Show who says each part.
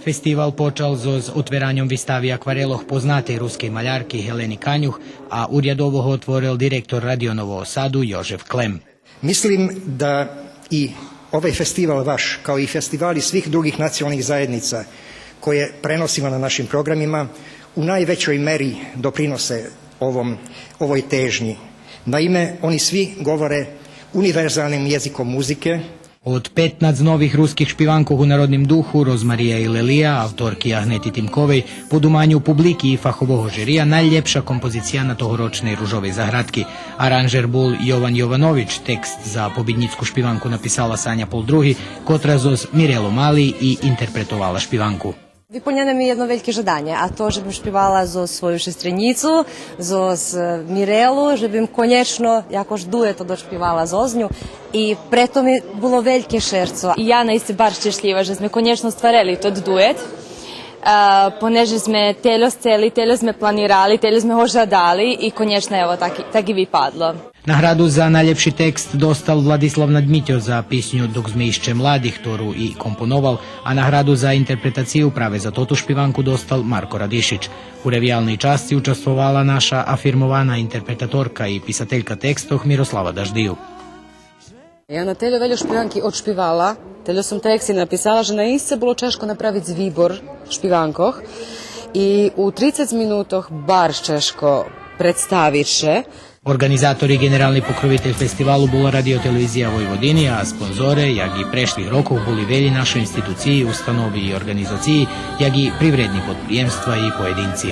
Speaker 1: Festival počal z otveranjem výstavy akvareloh poznatej ruskej maľarky Heleny Kanjuh a urjadovo ho otvoril direktor Radio Novog Sadu Jožef Klem.
Speaker 2: Mislim da i ovaj festival vaš, kao i festivali svih drugih nacionalnih zajednica koje prenosimo na našim programima, u najvećoj meri doprinose ovoj težnji. Naime, oni svi govore univerzalnim jezikom muzike.
Speaker 1: Od 15 novih ruskih špivankov u narodnim duhu, Rozmarija i Lelija, avtorki Ahneti Timkovej, po dumanju publiki i fahovog žirija, najljepša kompozicija na tohoročnej Ružovej zahradki. Aranžer bol Jovan Jovanović, tekst za pobjednicku špivanku napisala Sanja Poldruhi, kotra zoz Mirelu Mali i interpretovala špivanku.
Speaker 3: Wypełnione mi jedno wielkie żądanie, a to, żebym śpiewała zo swoją siostrzenicą, z Mirelu, żebym koniecznie jakoś duet dośpiewała z nią i preto mi było wielkie serce.
Speaker 4: I ja naiste bar szczęśliwa, że sme koniecznie stvarili tot duet, poneže sme telo sceli, telo sme planirali, telo sme ho žadali i koniecznie evo tak i vypadlo.
Speaker 1: Nagradu za najljepši tekst dostal Vladislav Nadmitjo za pisnju Dok sme išće mladi, ktorú i komponoval, a nagradu za interpretaciju prave za totu špivanku dostal Marko Radišić. U revijalnej časti učestvovala naša afirmovana interpretatorka i pisateljka tekstov Miroslava Daždiju.
Speaker 5: Ja na telju veljo špivanki odšpivala, teljo sam tekst i napisala, že naiste bilo češko napraviti zvibor špivankoh i u 30 minutoh bar češko predstaviše.
Speaker 1: Organizator i generalni pokrovitelj festivalu bola Radio-televizija Vojvodini, a sponzore, jak i prešlih rokov, boli veli našoj instituciji, ustanovi i organizaciji, jak i privredni podprijemstva i pojedinci.